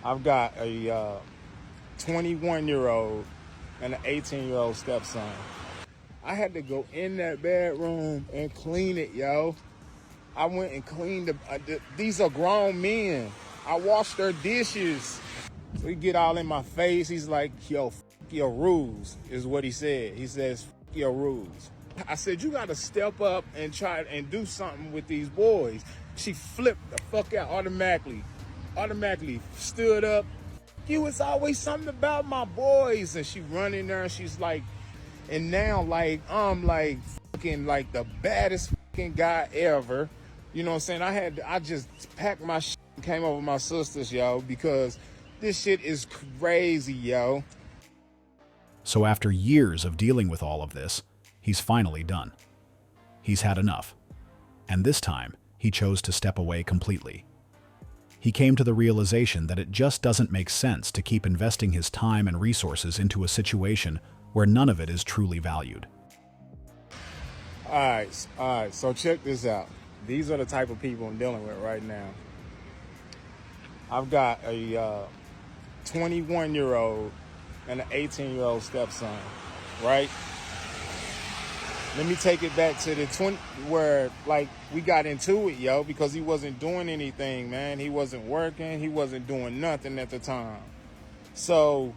I've got a 21-year-old and an 18-year-old stepson. I had to go in that bedroom and clean it, yo. I went and cleaned these are grown men. I washed their dishes. So he get all in my face. He's like, yo, f your rules, is what he said. He says, f your rules. I said, you gotta step up and try and do something with these boys. She flipped the fuck out automatically stood up. You, it's always something about my boys. And she run in there and she's like, and now like, I'm like fucking like the baddest fucking guy ever. You know what I'm saying? I just packed my shit and came over my sisters, yo, because this shit is crazy, yo. So after years of dealing with all of this, he's finally done. He's had enough. And this time, he chose to step away completely. He came to the realization that it just doesn't make sense to keep investing his time and resources into a situation where none of it is truly valued. All right, so check this out. These are the type of people I'm dealing with right now. I've got a 21-year-old and an 18-year-old stepson, right? Let me take it back to the 20, where like we got into it, yo, because he wasn't doing anything, man. He wasn't working. He wasn't doing nothing at the time. So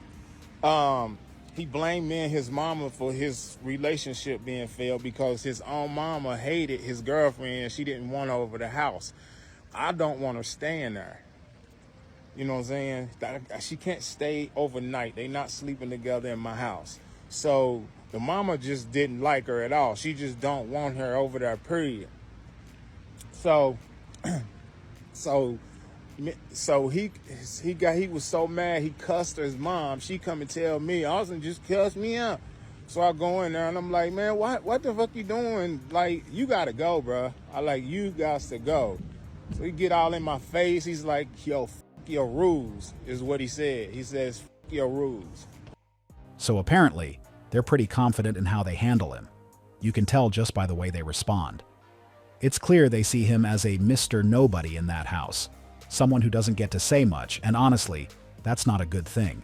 he blamed me and his mama for his relationship being failed because his own mama hated his girlfriend and she didn't want her over the house. I don't want her staying there. You know what I'm saying? She can't stay overnight. They not sleeping together in my house. So the mama just didn't like her at all. She just don't want her over there, period. So he was so mad, he cussed his mom. She come and tell me, Austin just cussed me out. So I go in there and I'm like, man, what the fuck you doing? Like, you gotta go, bro. You got to go. So he get all in my face. He's like, yo, f your rules, is what he said. He says, f your rules. So apparently, they're pretty confident in how they handle him. You can tell just by the way they respond. It's clear they see him as a Mr. Nobody in that house, someone who doesn't get to say much, and honestly, that's not a good thing.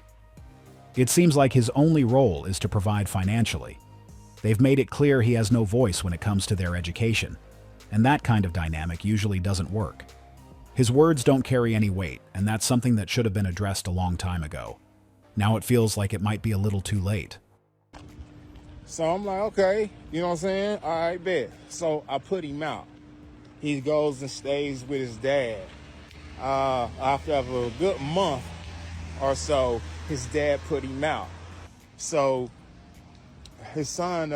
It seems like his only role is to provide financially. They've made it clear he has no voice when it comes to their education, and that kind of dynamic usually doesn't work. His words don't carry any weight, and that's something that should have been addressed a long time ago. Now it feels like it might be a little too late. So I'm like, okay, you know what I'm saying? All right, bet. So I put him out. He goes and stays with his dad. After a good month or so, his dad put him out. So his son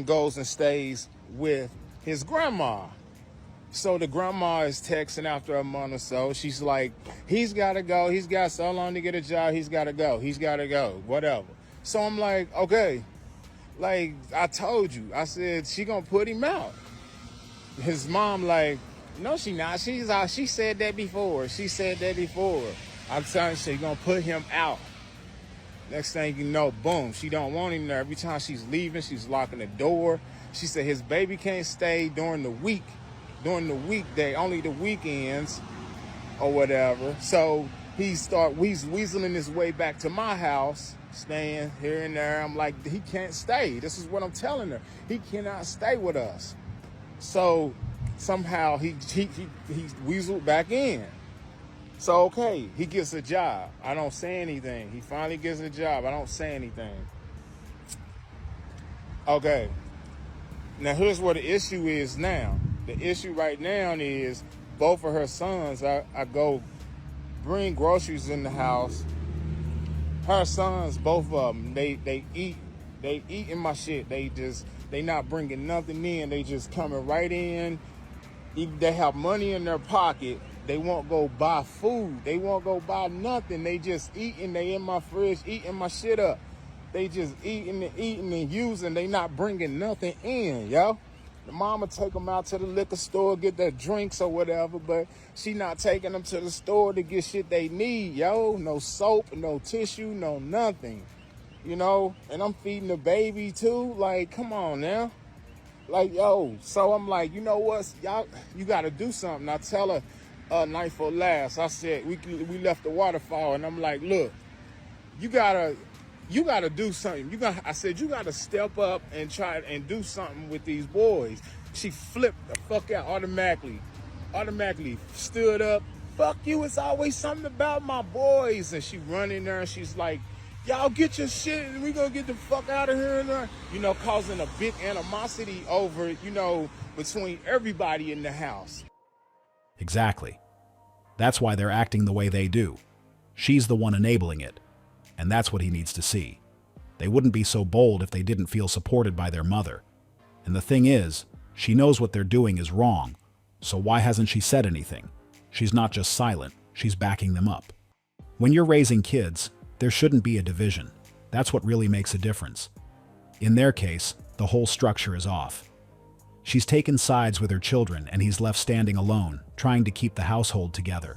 goes and stays with his grandma. So the grandma is texting after a month or so. She's like, he's got to go. He's got so long to get a job. He's got to go. He's got to go. Whatever. So I'm like, okay. Like, I told you. I said, she going to put him out. His mom like, no, she not. She's out. She said that before. She said that before. I'm telling you, she's going to put him out. Next thing you know, boom, she don't want him there. Every time she's leaving, she's locking the door. She said his baby can't stay during the week. During the weekday, only the weekends or whatever. So he start weaseling his way back to my house, staying here and there. I'm like, he can't stay. This is what I'm telling her. He cannot stay with us. So somehow he weaseled back in. So, okay, he gets a job. I don't say anything. He finally gets a job. I don't say anything. Okay. Now, here's what the issue is now. The issue right now is both of her sons, I go bring groceries in the house. Her sons, both of them, they eat in my shit. They not bringing nothing in. They just coming right in. They have money in their pocket. They won't go buy food. They won't go buy nothing. They just eating. They in my fridge eating my shit up. They just eating and using. They not bringing nothing in, yo. The mama take them out to the liquor store, get their drinks or whatever, but she not taking them to the store to get shit they need, yo. No soap, no tissue, no nothing, you know? And I'm feeding the baby too. Like, come on now. Like, yo, so I'm like, you know what? Y'all, you got to do something. I tell her, night for last. I said we left the waterfall, and I'm like, look, you gotta do something. I said you gotta step up and try and do something with these boys. She flipped the fuck out automatically stood up. Fuck you, it's always something about my boys. And she run in there and she's like, y'all get your shit and we gonna get the fuck out of here. And causing a big animosity over, between everybody in the house. Exactly. That's why they're acting the way they do. She's the one enabling it. And that's what he needs to see. They wouldn't be so bold if they didn't feel supported by their mother. And the thing is, she knows what they're doing is wrong. So why hasn't she said anything? She's not just silent, she's backing them up. When you're raising kids, there shouldn't be a division. That's what really makes a difference. In their case, the whole structure is off. She's taken sides with her children and he's left standing alone, trying to keep the household together.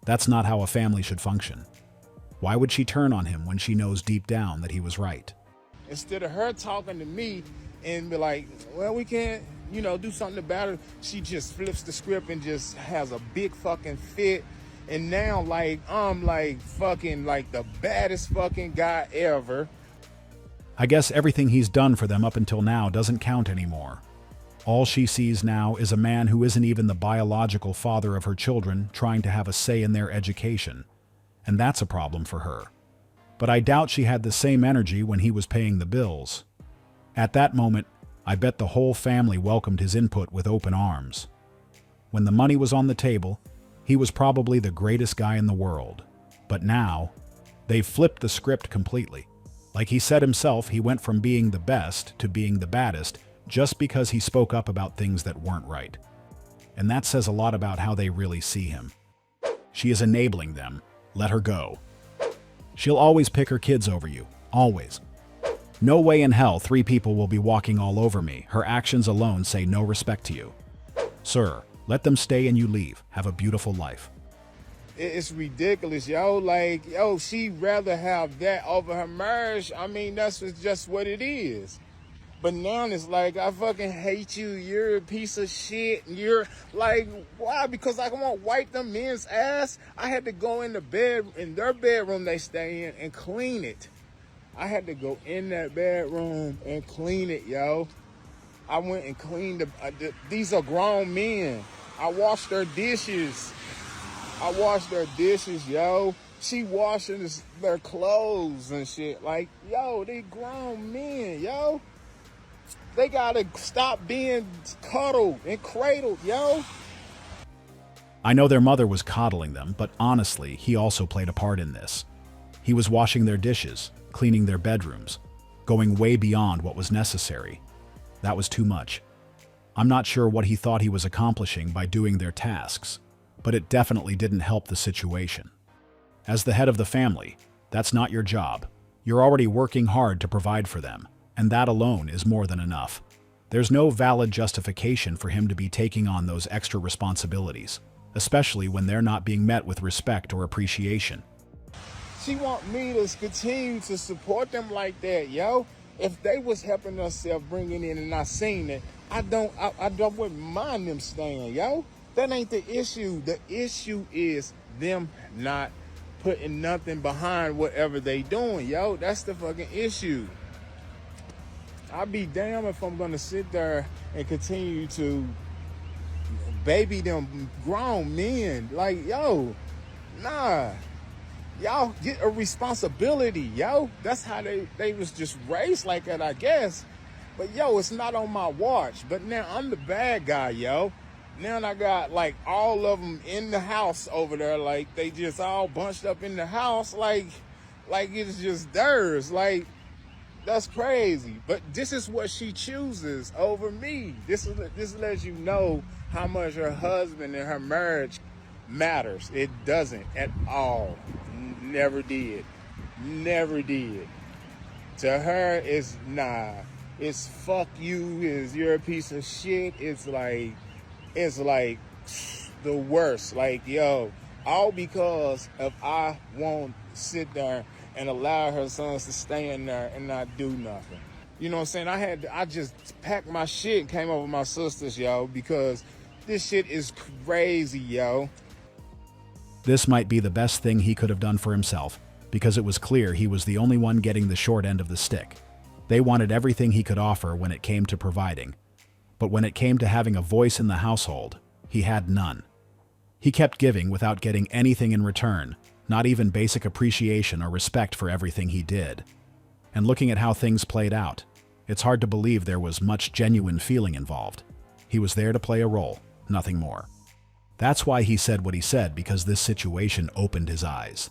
That's not how a family should function. Why would she turn on him when she knows deep down that he was right? Instead of her talking to me and be like, well, we can't, do something about it, she just flips the script and just has a big fucking fit. And now, I'm fucking the baddest fucking guy ever. I guess everything he's done for them up until now doesn't count anymore. All she sees now is a man who isn't even the biological father of her children trying to have a say in their education. And that's a problem for her. But I doubt she had the same energy when he was paying the bills. At that moment, I bet the whole family welcomed his input with open arms. When the money was on the table, he was probably the greatest guy in the world. But now, they've flipped the script completely. Like he said himself, he went from being the best to being the baddest just because he spoke up about things that weren't right. And that says a lot about how they really see him. She is enabling them. Let her go. She'll always pick her kids over you. Always. No way in hell 3 people will be walking all over me. Her actions alone say no respect to you. Sir, let them stay and you leave. Have a beautiful life. It's ridiculous, yo. She'd rather have that over her marriage. I mean, that's just what it is. But now it's like, I fucking hate you. You're a piece of shit. You're like, why? Because I won't wipe them men's ass. I had to go in their bedroom they stay in and clean it. I had to go in that bedroom and clean it, yo. I went and cleaned these are grown men. I washed their dishes. Yo. She washing their clothes and shit. Like, yo, they grown men, yo. They gotta stop being cuddled and cradled, yo. I know their mother was coddling them, but honestly, he also played a part in this. He was washing their dishes, cleaning their bedrooms, going way beyond what was necessary. That was too much. I'm not sure what he thought he was accomplishing by doing their tasks, but it definitely didn't help the situation. As the head of the family, that's not your job. You're already working hard to provide for them, and that alone is more than enough. There's no valid justification for him to be taking on those extra responsibilities, especially when they're not being met with respect or appreciation. She want me to continue to support them like that, yo. If they was helping themselves bringing in and I seen it, I wouldn't mind them staying, yo. That ain't the issue. The issue is them not putting nothing behind whatever they doing, yo. That's the fucking issue. I'd be damned if I'm gonna sit there and continue to baby them grown men. Like, yo, nah. Y'all get a responsibility, yo. That's how they was just raised like that, I guess. But yo, it's not on my watch. But now I'm the bad guy, yo. Now I got like all of them in the house over there. Like they just all bunched up in the house. Like it's just theirs. Like, that's crazy. But this is what she chooses over me. This lets you know how much her husband and her marriage matters. It doesn't at all. Never did. To her, it's nah. It's fuck you. You're a piece of shit. It's like the worst. Like, yo, all because if I won't sit there and allow her sons to stay in there and not do nothing. You know what I'm saying? I just packed my shit and came over with my sisters, yo, because this shit is crazy, yo. This might be the best thing he could have done for himself, because it was clear he was the only one getting the short end of the stick. They wanted everything he could offer when it came to providing. But when it came to having a voice in the household, he had none. He kept giving without getting anything in return, not even basic appreciation or respect for everything he did. And looking at how things played out, it's hard to believe there was much genuine feeling involved. He was there to play a role, nothing more. That's why he said what he said, because this situation opened his eyes.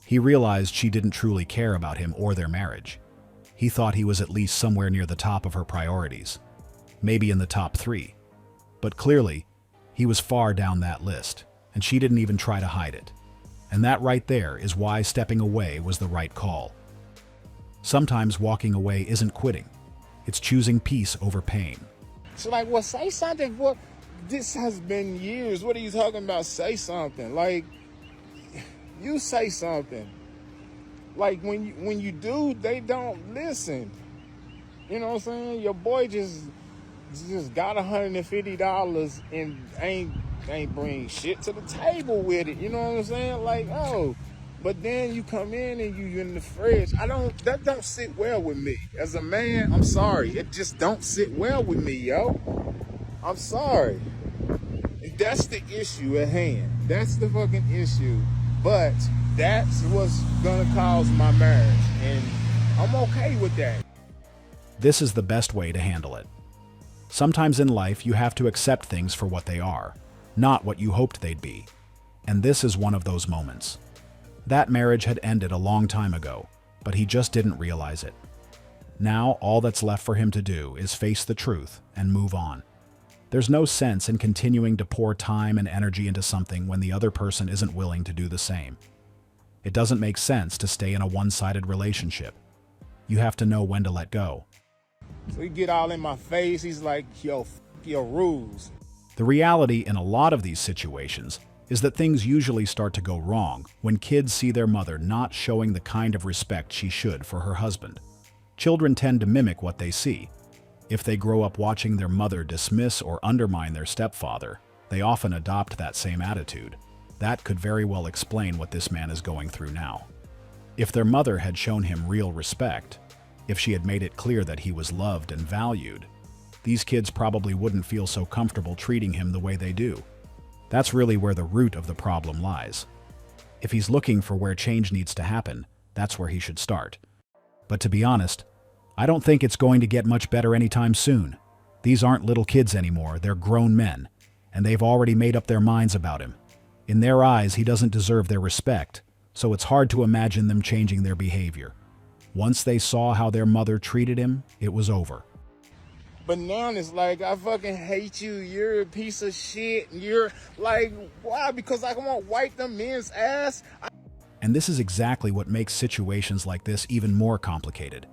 He realized she didn't truly care about him or their marriage. He thought he was at least somewhere near the top of her priorities, maybe in the top 3. But clearly, he was far down that list, and she didn't even try to hide it. And that right there is why stepping away was the right call. Sometimes walking away isn't quitting. It's choosing peace over pain. So like, well, say something. What? This has been years. What are you talking about? Say something. Like, you say something. Like when you do, they don't listen. You know what I'm saying? Your boy just got $150 and ain't bring shit to the table with it. You know what I'm saying? Like, oh, but then you come in and you in the fridge. That don't sit well with me. As a man, I'm sorry. It just don't sit well with me, yo. I'm sorry. That's the issue at hand. That's the fucking issue. But that's what's gonna cause my marriage. And I'm okay with that. This is the best way to handle it. Sometimes in life, you have to accept things for what they are, not what you hoped they'd be. And this is one of those moments. That marriage had ended a long time ago, but he just didn't realize it. Now, all that's left for him to do is face the truth and move on. There's no sense in continuing to pour time and energy into something when the other person isn't willing to do the same. It doesn't make sense to stay in a one-sided relationship. You have to know when to let go. So he get all in my face. He's like, yo, f your rules. The reality in a lot of these situations is that things usually start to go wrong when kids see their mother not showing the kind of respect she should for her husband. Children tend to mimic what they see. If they grow up watching their mother dismiss or undermine their stepfather, they often adopt that same attitude. That could very well explain what this man is going through now. If their mother had shown him real respect, if she had made it clear that he was loved and valued, these kids probably wouldn't feel so comfortable treating him the way they do. That's really where the root of the problem lies. If he's looking for where change needs to happen, that's where he should start. But to be honest, I don't think it's going to get much better anytime soon. These aren't little kids anymore, they're grown men, and they've already made up their minds about him. In their eyes, he doesn't deserve their respect, so it's hard to imagine them changing their behavior. Once they saw how their mother treated him, it was over. But now it's like, I fucking hate you. You're a piece of shit. You're like, why? Because I want to wipe them men's ass? And this is exactly what makes situations like this even more complicated.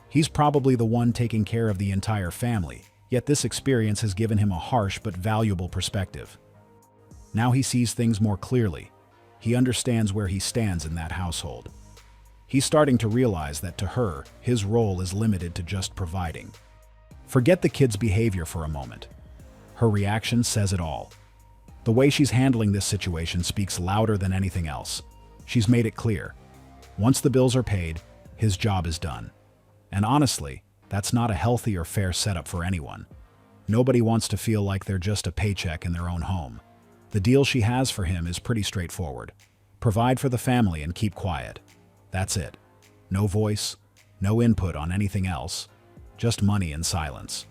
He's probably the one taking care of the entire family, yet this experience has given him a harsh but valuable perspective. Now he sees things more clearly. He understands where he stands in that household. He's starting to realize that to her, his role is limited to just providing. Forget the kid's behavior for a moment. Her reaction says it all. The way she's handling this situation speaks louder than anything else. She's made it clear. Once the bills are paid, his job is done. And honestly, that's not a healthy or fair setup for anyone. Nobody wants to feel like they're just a paycheck in their own home. The deal she has for him is pretty straightforward. Provide for the family and keep quiet. That's it. No voice, no input on anything else, just money and silence.